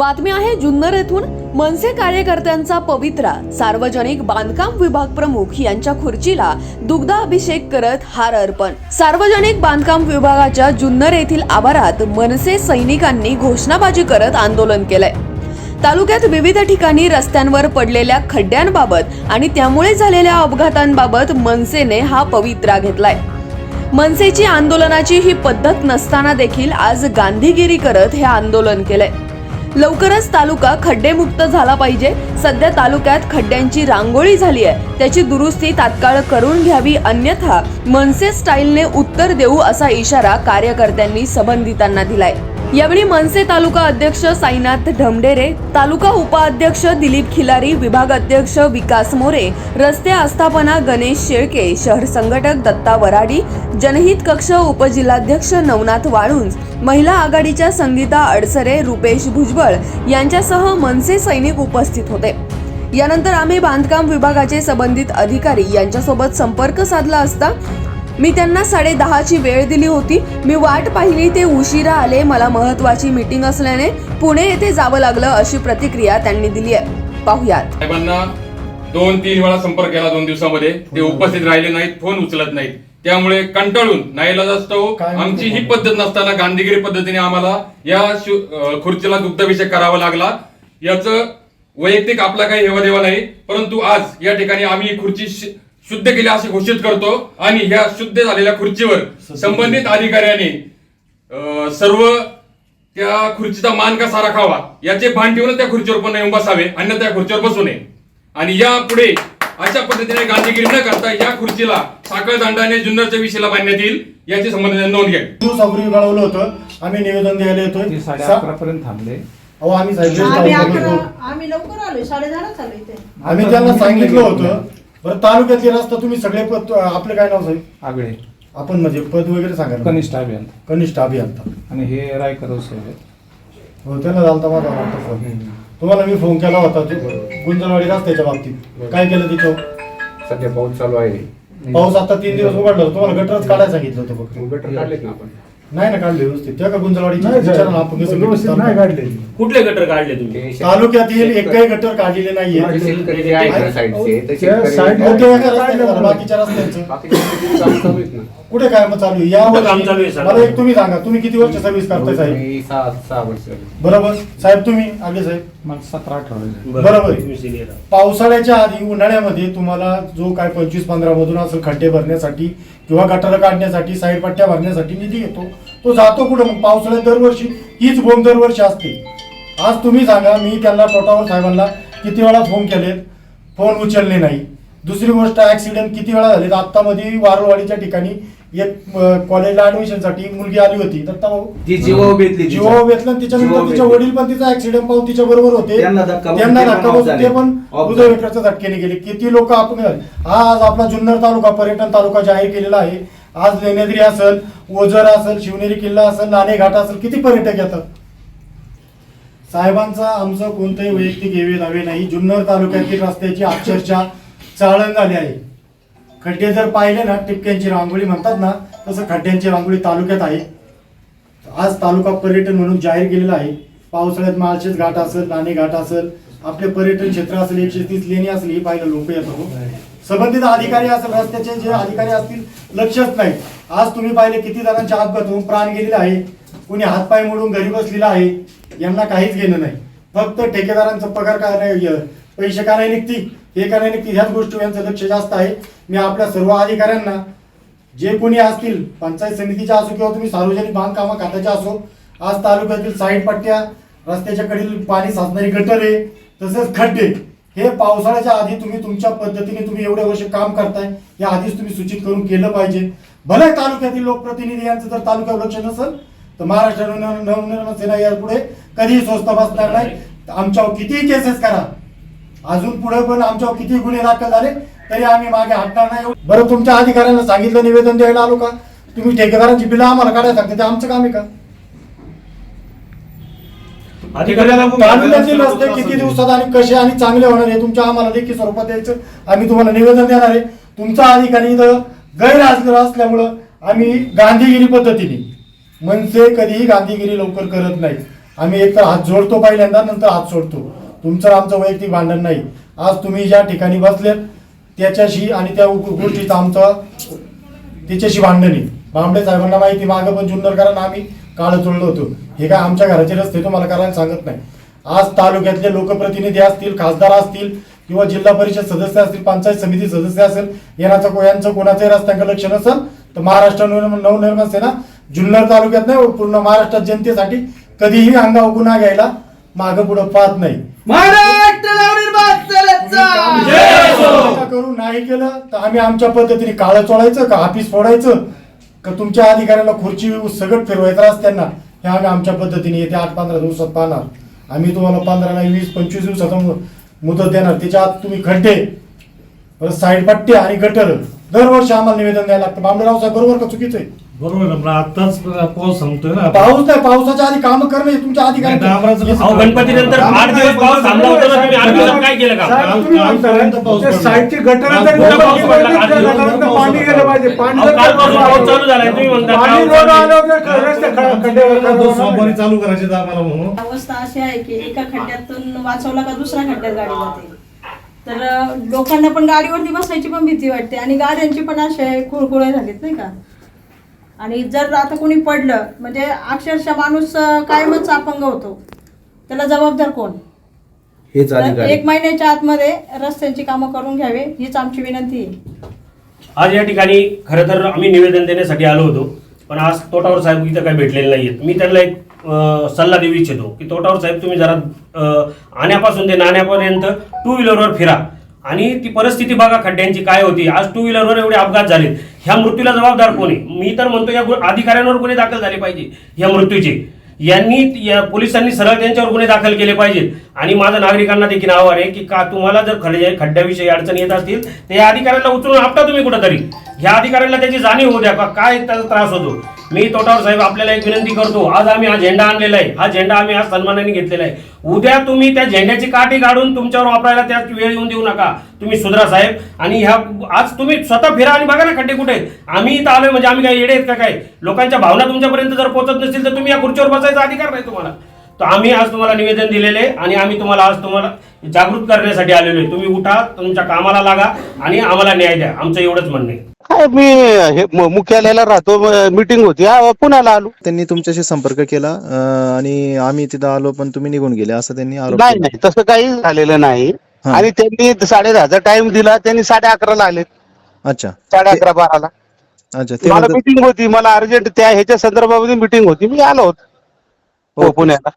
बातमी आहे जुन्नर येथून मनसे कार्यकर्त्यांचा पवित्रा सार्वजनिक बांधकाम विभाग प्रमुख यांच्या खुर्चीला दुग्धाभिषेक करत हार अर्पण। सार्वजनिक बांधकाम विभागाच्या जुन्नर येथील आवारात मनसे सैनिकांनी घोषणाबाजी करत आंदोलन केलंय। तालुक्यात विविध ठिकाणी रस्त्यांवर पडलेल्या खड्ड्यांबाबत आणि त्यामुळे झालेल्या अपघातांबाबत मनसेने हा पवित्रा घेतलाय। मनसेची आंदोलनाची ही पद्धत नसताना देखील आज गांधीगिरी करत हे आंदोलन केलंय। लवकरच तालुका खड्डेमुक्त झाला पाहिजे। सध्या तालुक्यात खड्ड्यांची रांगोळी झाली आहे, त्याची दुरुस्ती तात्काळ करून घ्यावी, अन्यथा मनसे स्टाईलने उत्तर देऊ असा इशारा कार्यकर्त्यांनी संबंधितांना दिलाय। यावेळी मनसे तालुका अध्यक्ष साईनाथ ढमढेरे, तालुका उपाध्यक्ष दिलीप खिलारी, विभाग अध्यक्ष विकास मोरे, रस्ते आस्थापना गणेश शेळके, शहर संघटक दत्ता वराडी, जनहित कक्ष उपजिल्हाध्यक्ष नवनाथ वाळुंज, महिला आघाडीच्या संगीता अडसरे, रुपेश भुजबळ यांच्यासह मनसे सैनिक उपस्थित होते। यानंतर आम्ही बांधकाम विभागाचे संबंधित अधिकारी यांच्यासोबत संपर्क साधला असता मी त्यांना 10:30ची वेळ दिली होती। मी वाट पाहिली, ते उशिरा आले। मला महत्त्वाची मीटिंग असल्याने पुणे येथे जावं लागलं, अशी प्रतिक्रिया त्यांनी दिली आहे। पाहुयात। साहेबांना 2-3 वेळा संपर्क केला 2 दिवसामध्ये, ते उपस्थित राहिले नाहीत, फोन उचलत नाहीत। त्यामुळे कंटाळून नाईलाजास्तव आमची ही पद्धत नसताना गांधीगिरी पद्धतीने आम्हाला या खुर्चीला दुग्धाभिषेक करावा लागला। याचं वैयक्तिक आपला काही हेवा देवा नाही, परंतु आज या ठिकाणी आम्ही खुर्ची शुद्ध केली असे घोषित करतो आणि ह्या शुद्ध झालेल्या खुर्चीवर संबंधित अधिकाऱ्यांनी सर्व त्या खुर्चीचा मान कसा राखावा याचे भान ठेवून त्या खुर्चीवर पण येऊन बसावे, अन्यथा त्या खुर्चीवर बसू नये। आणि यापुढे अशा पद्धतीने गांधीगिरी न करता या खुर्चीला साखळ दंडाने जुन्नरच्या विषयाला बांधण्यात येईल याची संबंधित नोंद घ्या। दिवसापूर्वी कळवलं होतं, आम्ही निवेदन द्यायला येतोय। 11:30 पर्यंत थांबले। आम्ही आम्ही लवकर आलो, 10:30 आलो इथे। आम्ही त्यांना सांगितलं होतं। बरं, तालुक्यातले रस्ता तुम्ही सगळे पद, आपलं काय नाव साहेब? आगळे। आपण म्हणजे पद वगैरे सांगा। कनिष्ठ अभियंता। कनिष्ठ अभियंता। आणि हे रायकर साहेब हो, त्यांना झालता माझा वाटतं फोन। तुम्हाला मी फोन केला होता गुंजनवाडी रस्त्याच्या बाबतीत, काय केलं त्याच्यावर? सध्या पाऊस चालू आहे। पाऊस आता 3 दिवस उघडला, तुम्हाला गटरच काढायला सांगितलं होतं फक्त। गटर काढलेत ना आपण? नाही ना काढले व्यवस्थित। त्या का गुंजनवाडीची आपण कसं व्यवस्थित नाही काढले? कुठले गटर काढले तुम्ही? तालुक्यातील एकही गटर काढलेले नाहीये। बाकीच्या रस्त्यांचं कुठे काय मग चालू आहे? या मला एक तुम्ही सांगा, तुम्ही किती वर्ष सर्व्हिस करताय साहेब? 6 वर्ष। बरोबर साहेब, तुम्ही आगे साहेब? मला 17-18 बरोबर। पावसाळ्याच्या आधी उन्हाळ्यामध्ये तुम्हाला जो काय 25-15 मधून असेल खड्डे भरण्यासाठी किंवा गटार काढण्यासाठी, साईड पट्ट्या भरण्यासाठी निधी येतो, तो जातो कुठे? मग पावसाळ्यात दरवर्षी हीच बोंब दरवर्षी असते। आज तुम्ही सांगा, मी त्यांना टोटावर साहेबांना किती वेळा फोन केलेत, फोन उचलले नाही। दुसरी गोष्ट, ऍक्सिडेंट किती वेळा झाले। आता मध्ये वारवाडीच्या ठिकाणी एक कॉलेजला ऍडमिशनसाठी मुलगी आली होती, तर जीवावर बेतलं। त्याच्यानंतर तिच्या वडील पण तिचा ऍक्सिडेंट पाहून तिच्या बरोबर होते, त्यांना धक्का बसून ते पण हृदयविकाराच्या झटक्याने गेले। किती लोक आपण आज आपला जुन्नर तालुका पर्यटन तालुका जाहीर केलेला आहे। आज लेण्याद्री असेल, ओझर असेल, शिवनेरी किल्ला असेल, नाणे घाट असेल, किती पर्यटक येतात। साहेबांचा आमचं कोणतंही वैयक्तिक हेवे दावे नाही। जुन्नर तालुक्यातील रस्त्याची अक्षरशः चाळण झाली आहे। खड्डे जर पाहिले ना, टिपक्यांची रांगोळी म्हणतात ना, तसं खड्ड्यांची रांगोळी तालुक्यात आहे। आज तालुका पर्यटन म्हणून जाहीर केलेला आहे। पावसाळ्यात माळशेज घाट असेल, नाणे घाट असेल, आपले पर्यटन क्षेत्र असेल, 130 लेणी असेल, ही पाहिलं लोक येतात। संबंधित अधिकारी असेल, रस्त्याचे जे अधिकारी असतील, लक्षच नाही। आज तुम्ही पाहिले किती जणांचे अपघात होऊन प्राण गेलेले आहे, कुणी हातपाय मोडून घरी बसलेला आहे। यांना काहीच घेणं नाही, फक्त ठेकेदारांचा पगार काय नाही, पैसे का नाही निघती, हे का नाही निघती, ह्याच गोष्टी यांचं लक्ष जास्त आहे। मी आपल्या सर्व अधिकाऱ्यांना, जे कोणी असतील, पंचायत समितीच्या असो किंवा तुम्ही सार्वजनिक बांधकाम खात्याच्या असो, आज तालुक्यातील साईड पट्ट्या, रस्त्याच्या कडील पाणी साचणारी गटारे, तसेच खड्डे, हे पावसाळ्याच्या आधी तुम्ही तुमच्या पद्धतीने तुम्ही एवढे वर्ष काम करताय, या आधीच तुम्ही सूचित करून केलं पाहिजे। भले तालुक्यातील लोकप्रतिनिधी यांचं जर तालुक्यावर लक्ष नसेल तर महाराष्ट्र नवनिर्माण सेना यापुढे कधीही स्वस्त बसणार नाही। आमच्यावर कितीही केसेस करा, अजून पुढे पण आमच्यावर किती गुन्हे दाखल झाले तरी आम्ही मागे हटणार नाही। बरं, तुमच्या अधिकाऱ्यांना सांगितलं, निवेदन द्यायला आलो का? तुम्ही ठेकेदारांची बिलं आम्हाला काढायला सांगते, ते आमचं काम आहे का? तालुक्यातील रस्ते किती दिवसात आणि कसे आणि चांगले होणार हे तुमच्या आम्हाला लेखी स्वरूपात द्यायचं, आम्ही तुम्हाला निवेदन देणार आहे। तुमचा अधिकारी इथं गैरहजर असल्यामुळं आम्ही गांधीगिरी पद्धतीने, मनसे कधीही गांधीगिरी लवकर करत नाही। आम्ही एकतर हात जोडतो पहिल्यांदा, नंतर हात सोडतो. तुमचं आमचं वैयक्तिक भांडण नाही. आज तुम्ही ज्या ठिकाणी बसलेत त्याच्याशी आणि त्या गोष्टीचं आमचं त्याच्याशी भांडण आहे. बांबडे साहेबांना माहिती, मागं पण जुन्नरकरांना आम्ही काळं चोळलं होतं. हे काय आमच्या घराचे रस्ते तुम्हाला करायला सांगत नाही. आज तालुक्यातले लोकप्रतिनिधी असतील, खासदार असतील किंवा जिल्हा परिषद सदस्य असतील, पंचायत समिती सदस्य असेल, यांचं कोणाचंही रस्त्यांकडे लक्ष नसेल तर महाराष्ट्र नवनिर्माण सेना जुन्नर तालुक्यात नाही, पूर्ण महाराष्ट्रात जनतेसाठी कधीही अंगावर गुन्हा घ्यायला मागं पुढं पाहत नाही. करू नाही केलं तर आम्ही आमच्या पद्धतीने काळं चोळायचं का ऑफिस फोडायचं का तुमच्या अधिकाऱ्याला खुर्ची सगळं फिरवायचं रस्त्यांना, हे आम्ही आमच्या पद्धतीने येत्या 8-15 दिवसात पाहणार. आम्ही तुम्हाला 15 नाही 20-25 दिवसाचा मुदत देणार. त्याच्या आत तुम्ही खड्डे, परत साईड पट्टे आणि गटर दरवर्षी आम्हाला निवेदन द्यायला लागतं. बांबडेराव साहेब बरोबर का चुकीचं आहे? बरोबर ना, पण आताच पाऊस संपतोय ना. पाऊस नाही, पावसाच्या आधी काम करणं हे तुमच्या अधिकारी. गणपती नंतर 8 दिवस पाऊस थांबला होता ना, तुम्ही 8 दिवस काय केलं का? साईडची गटर पाणी गेलं पाहिजे. कालपासून पाऊस चालू झालाय, तुम्ही म्हणता सोमवारी चालू करायचे आम्हाला म्हणून. अवस्था अशी आहे की एका खड्ड्यातून वाचवला का दुसऱ्या खड्ड्यात गाडी जाते. तर लोकांना पण गाडीवरती बसायची पण भीती वाटते आणि गाड्यांची पण असे कुळकुळे झालेत नाही का. आणि जर आता कोणी पडलं म्हणजे अक्षरशः माणूस कायमच अपंग होतो, त्याला जबाबदार कोण? हेच तर अधिकारी. 1 महिन्याच्या आतमध्ये रस्त्यांची कामं करून घ्यावे हीच आमची विनंती आहे. आज या ठिकाणी खरं तर आम्ही निवेदन देण्यासाठी आलो होतो, पण आज तोटावर साहेब इथं काही भेटलेले नाहीयेत. मी त्यांना एक सल्ला देऊ इच्छितो की तोटावर साहेब तुम्ही जरा आण्यापासून ते नाण्यापर्यंत 2 व्हीलरवर फिरा आणि ती परिस्थिती बघा खड्ड्यांची काय होती. आज 2 व्हीलरवर एवढे अपघात झालेत, ह्या मृत्यूला जबाबदार कोणी? मी तर म्हणतो या अधिकाऱ्यांवर गुन्हे दाखल झाले पाहिजे ह्या मृत्यूचे. या पोलिसांनी सरळ त्यांच्यावर गुन्हे दाखल केले पाहिजेत. आणि माझं नागरिकांना देखील आव्हान आहे की का तुम्हाला जर खड्ड्याविषयी अडचणी येत असतील तर या अधिकाऱ्यांना उचलून आपटा तुम्ही कुठंतरी. ह्या अधिकाऱ्यांना त्याची जाणीव होऊ द्या का काय त्याचा त्रास होतो. मी तोटावर साहेब आपल्याला एक विनंती करतो, आज आम्ही हा झेंडा आणलेला आहे, हा झेंडा आम्ही आज सन्मानाने घेतलेला आहे. उद्या तुम्ही त्या झेंड्याची काठी काढून तुमच्यावर वापरायला त्यात वेळ येऊन देऊ नका. तुम्ही सुधरा साहेब. आणि आज तुम्ही स्वतः फिरा आणि बघा ना खड्डे कुठे आहेत. आम्ही इथं आलोय म्हणजे आम्ही काय येडे आहेत का काय? लोकांच्या भावना तुमच्यापर्यंत जर पोहोचत नसतील तर तुम्ही या खुर्चीवर बसायचा अधिकार नाही तुम्हाला. तर आम्ही आज तुम्हाला निवेदन दिलेले आणि आम्ही आज तुम्हाला जागृत करण्यासाठी आलेलो आहे. तुम्ही उठा, तुमच्या कामाला लागा आणि आम्हाला न्याय द्या, आमचं एवढंच म्हणणं आहे. काय मी हे मुख्यालयाला राहतो, मीटिंग होती, पुण्याला आलो. त्यांनी तुमच्याशी संपर्क केला आणि आम्ही तिथं आलो पण तुम्ही निघून गेले असं त्यांनी आरोप नाही केला. नाही तसं काही झालेलं नाही. आणि त्यांनी 10:30चा टाइम दिला, त्यांनी 11:30ला आले. अच्छा, 11:30-12ला अच्छा. ते मला म्हणतात- मीटिंग होती, मला अर्जंट त्या ह्याच्या संदर्भामध्ये मीटिंग होती, मी आलो होतो पुण्याला.